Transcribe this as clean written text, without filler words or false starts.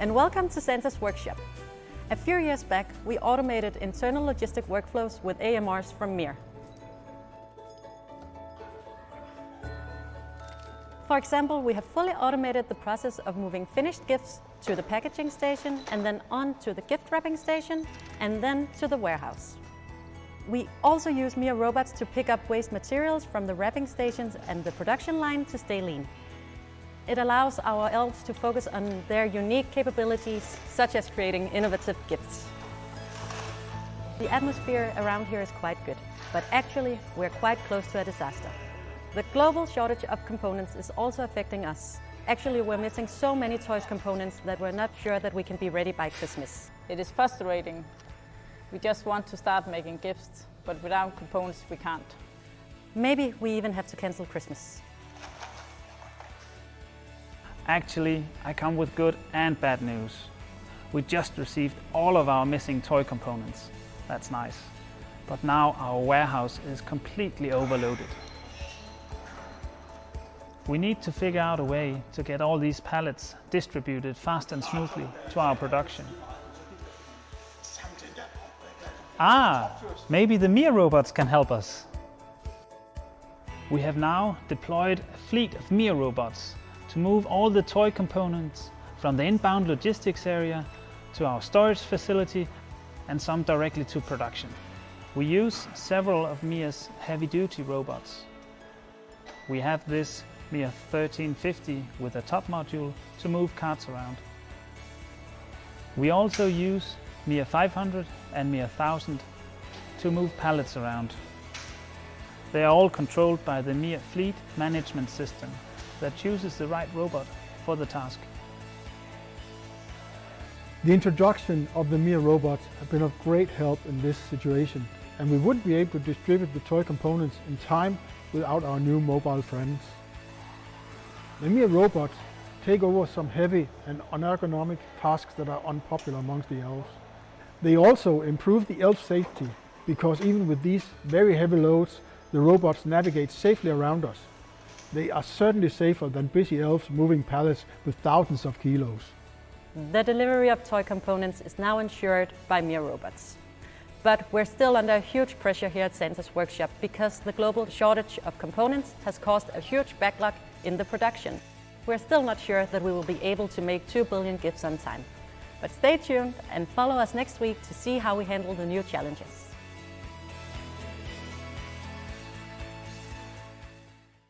and welcome to Santa's workshop. A few years back, we automated internal logistic workflows with AMRs from MiRRY. For example, we have fully automated the process of moving finished gifts to the packaging station and then on to the gift wrapping station and then to the warehouse. We also use MiRRY robots to pick up waste materials from the wrapping stations and the production line to stay lean. It allows our elves to focus on their unique capabilities, such as creating innovative gifts. The atmosphere around here is quite good, but actually we're quite close to a disaster. The global shortage of components is also affecting us. Actually, we're missing so many toys components that we're not sure that we can be ready by Christmas. It is frustrating. We just want to start making gifts, but without components we can't. Maybe we even have to cancel Christmas. Actually, I come with good and bad news. We just received all of our missing toy components. That's nice. But now our warehouse is completely overloaded. We need to figure out a way to get all these pallets distributed fast and smoothly to our production. Maybe the MiRRY robots can help us. We have now deployed a fleet of MiRRY robots to move all the toy components from the inbound logistics area to our storage facility and some directly to production. We use several of MiRRY's heavy-duty robots. We have this MiRRY 1350 with a top module to move carts around. We also use MiRRY 500 and MiRRY 1000 to move pallets around. They are all controlled by the MiRRY fleet management system that chooses the right robot for the task. The introduction of the MiRRY robots have been of great help in this situation, and we wouldn't be able to distribute the toy components in time without our new mobile friends. The MiRRY robots take over some heavy and unergonomic tasks that are unpopular amongst the elves. They also improve the elf safety, because even with these very heavy loads, the robots navigate safely around us. They are certainly safer than busy elves moving pallets with thousands of kilos. The delivery of toy components is now ensured by MiRRY robots. But we're still under huge pressure here at Santa's workshop because the global shortage of components has caused a huge backlog in the production. We're still not sure that we will be able to make 2 billion gifts on time. But stay tuned and follow us next week to see how we handle the new challenges.